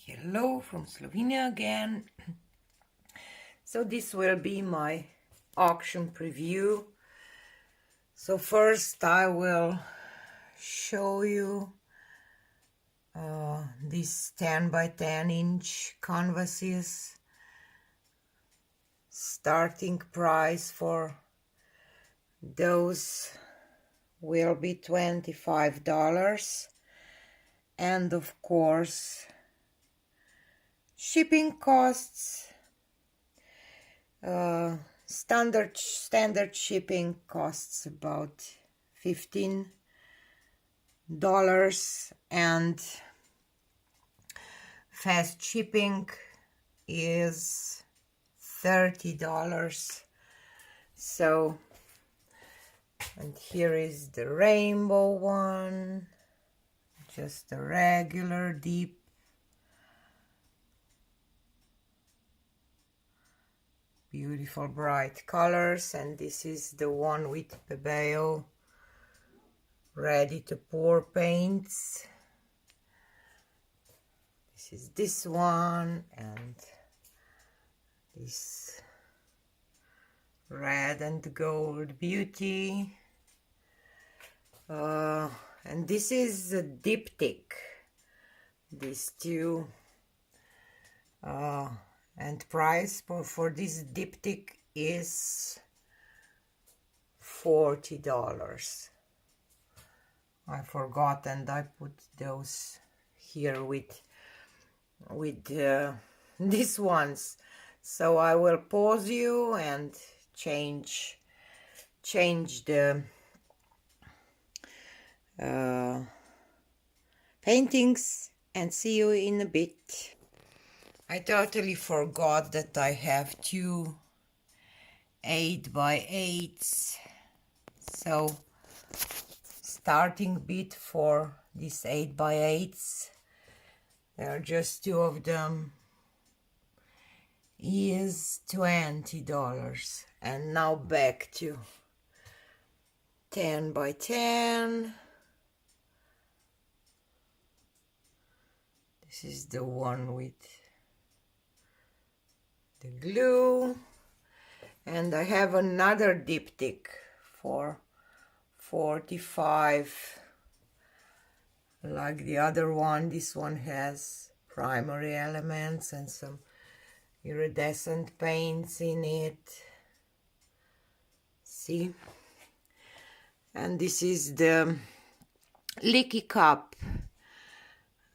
Hello from Slovenia again. So this will be my auction preview. So first I will show you these 10 by 10 inch canvases. Starting price for those will be $25, and of course shipping costs. Standard shipping costs about $15, and fast shipping is $30. So, and here is the rainbow one, just a regular deep. Beautiful bright colors, and this is the one with Pebeo ready to pour paints. This is this one, and this red and gold beauty, and this is a diptych, these two, and price for this diptych is $40. I forgot, and I put those here with these ones. So I will pause you and change the paintings and see you in a bit. I totally forgot that I have two 8 by 8s. So starting bid for these 8 by 8s, there are just two of them, is $20. And now back to 10 by 10. This is the one with the glue, and I have another diptych for $45, like the other one. This one has primary elements and some iridescent paints in it, see. And this is the leaky cup.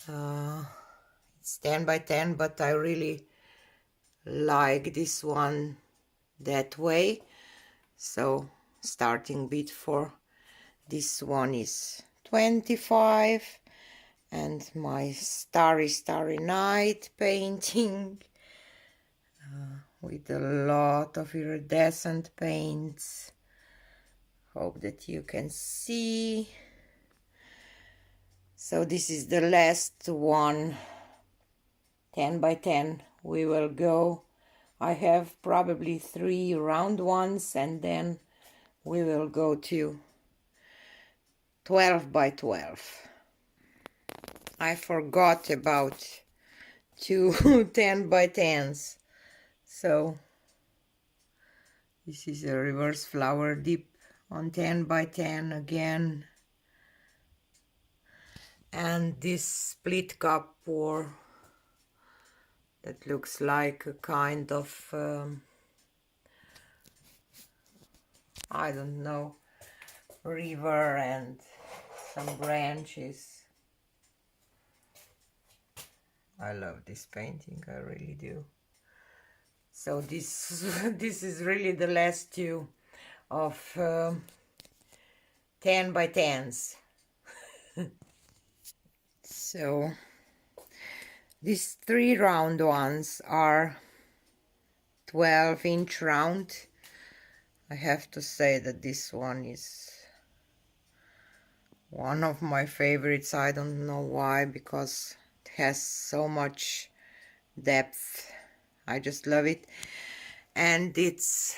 It's 10 by 10, but I really like this one that way. So starting bid for this one is $25, and my starry night painting with a lot of iridescent paints. Hope that you can see. So this is the last one, 10 by 10. We will go. I have probably 3 round ones, and then we will go to 12 by 12. I forgot about 2 10 by 10s. So this is a reverse flower dip on 10 by 10 again. And this split cup pour that looks like a kind of I don't know, river and some branches. I love this painting, I really do. So this this is really the last two of 10 by 10s. So these 3 round ones are 12-inch round. I have to say that this one is one of my favorites. I don't know why, because it has so much depth. I just love it. And its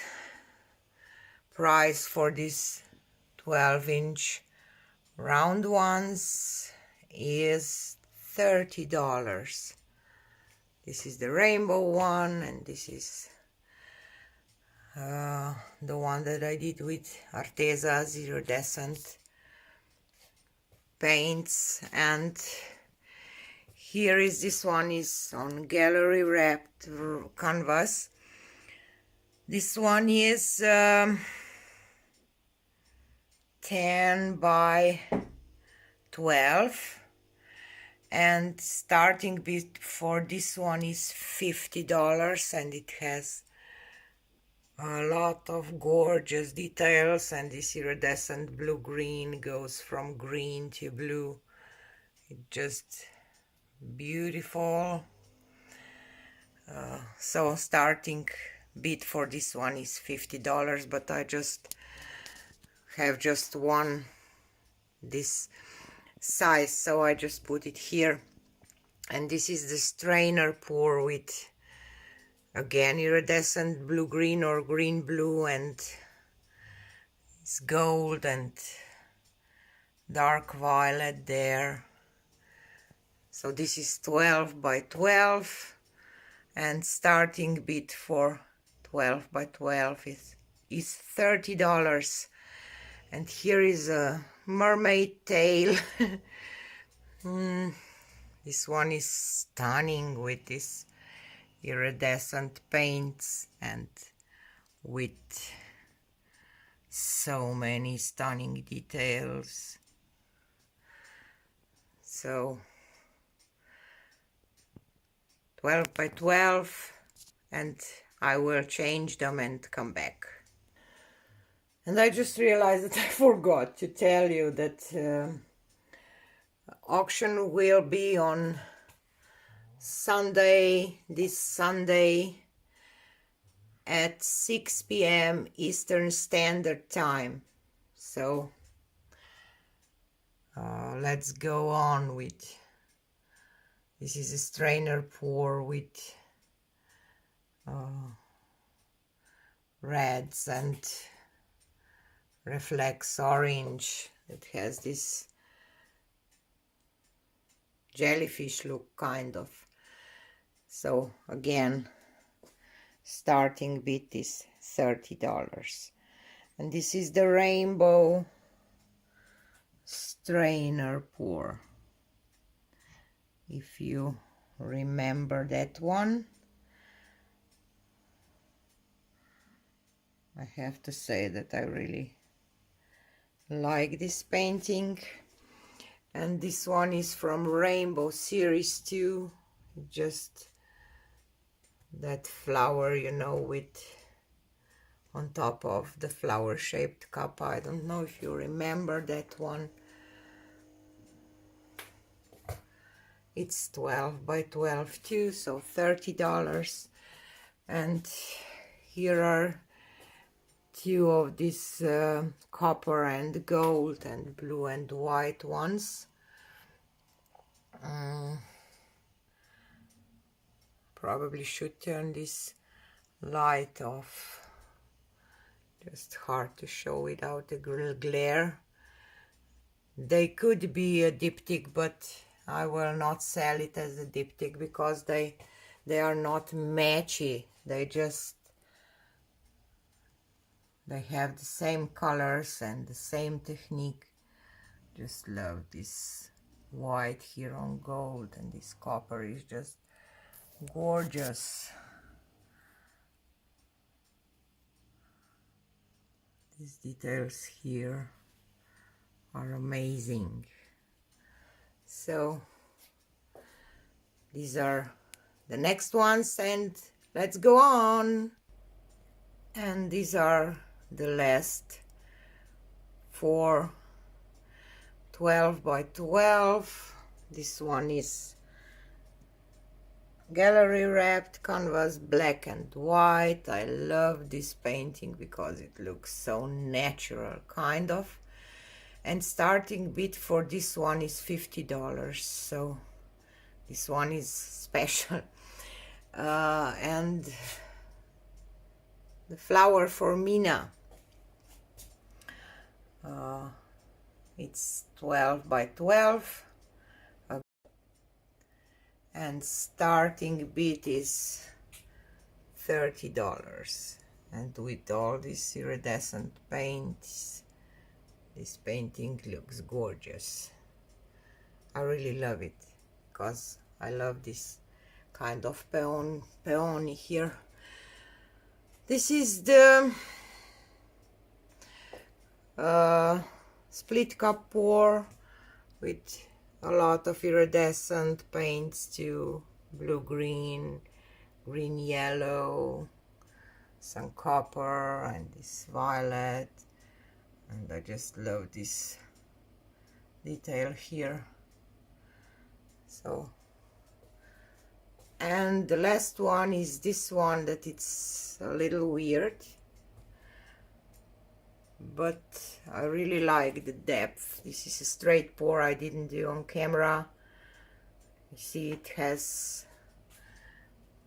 price for this 12-inch round ones is $30. This is the rainbow one, and this is the one that I did with Arteza iridescent paints. And here is this one is on gallery wrapped canvas. This one is 10 by 12, and starting bid for this one is $50, and it has a lot of gorgeous details, and this iridescent blue-green goes from green to blue. It's just beautiful. So starting bid for this one is $50, but I just have just one this size, so I just put it here. And this is the strainer pour with, again, iridescent blue-green or green-blue, and it's gold and dark violet there. So this is 12 by 12, and starting bid for 12 by 12 is $30. And here is a mermaid tail. This one is stunning with this iridescent paints and with so many stunning details. So 12 by 12, and I will change them and come back. And I just realized that I forgot to tell you that auction will be on Sunday, this Sunday at 6 p.m. Eastern Standard Time. So let's go on with, this is a strainer pour with reds and reflects orange. It has this jellyfish look kind of. So again, starting bid is $30. And this is the rainbow strainer pour, if you remember that one. I have to say that I really like this painting. And this one is from Rainbow Series 2, just that flower, you know, with on top of the flower shaped cup. I don't know if you remember that one. It's 12 by 12 too, so $30. And here are two of these copper and gold and blue and white ones. Probably should turn this light off. Just hard to show without a glare. They could be a diptych, but I will not sell it as a diptych because they are not matchy. They have the same colors and the same technique. Just love this white here on gold, and this copper is just gorgeous. These details here are amazing. So these are the next ones, and let's go on. And these are the last 4 12 by 12. This one is gallery wrapped canvas, black and white. I love this painting because it looks so natural, kind of. And starting bid for this one is $50, so this one is special. And the flower for Mina, it's 12 by 12, and starting bid is $30. And with all these iridescent paints, this painting looks gorgeous. I really love it because I love this kind of peony here. This is the split cup pour with a lot of iridescent paints too. Blue green, green yellow, some copper, and this violet. And I just love this detail here. So, and the last one is this one that it's a little weird, but I really like the depth. This is a straight pour, I didn't do on camera. You see it has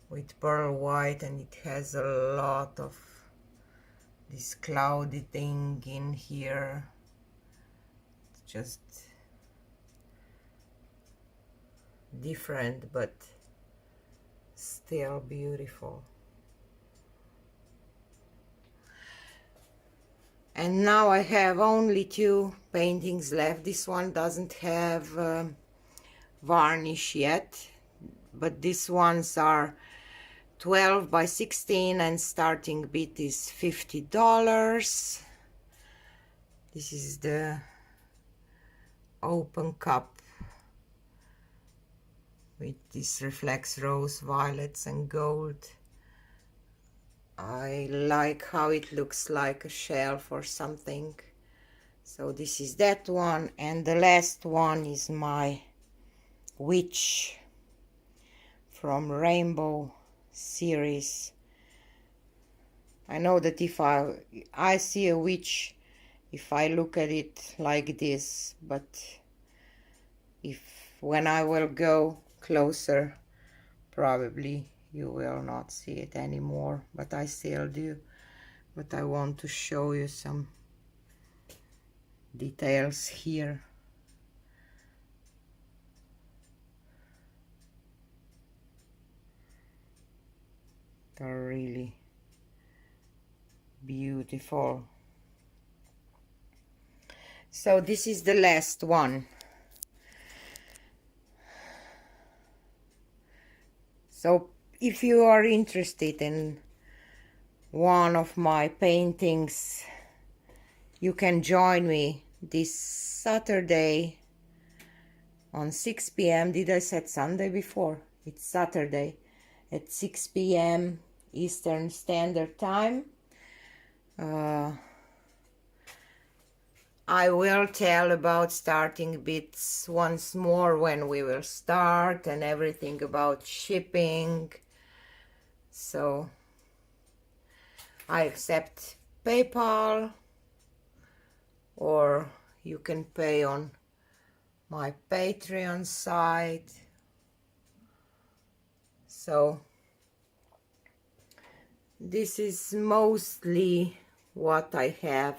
with pearl white, and it has a lot of this cloudy thing in here. It's just different but still beautiful. And now I have only 2 paintings left. This one doesn't have varnish yet, but these ones are 12 by 16 and starting bid is $50. This is the open cup with this reflex rose, violets and gold. I like how it looks like a shelf or something. So this is that one, and the last one is my witch from Rainbow series. I know that if I see a witch if I look at it like this, but when I will go closer, probably you will not see it anymore, but I still do. But I want to show you some details here. They're really beautiful. So this is the last one. So if you are interested in one of my paintings, you can join me this Saturday on 6 p.m. Did I say Sunday before? It's Saturday at 6 p.m. Eastern Standard Time. I will tell about starting bids once more when we will start, and everything about shipping. So I accept PayPal, or you can pay on my Patreon site. So this is mostly what I have.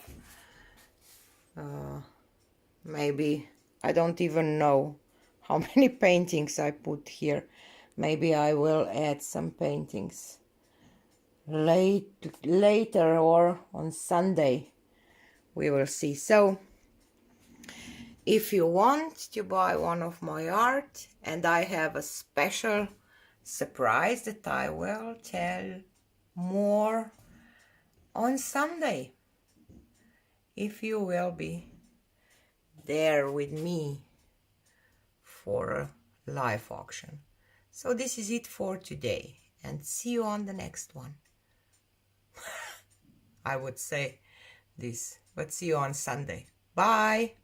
Maybe I don't even know how many paintings I put here. Maybe I will add some paintings later or on Sunday. We will see. So if you want to buy one of my art, and I have a special surprise that I will tell more on Sunday, if you will be there with me for a live auction. So this is it for today, and see you on the next one. I would say this, but see you on Sunday. Bye.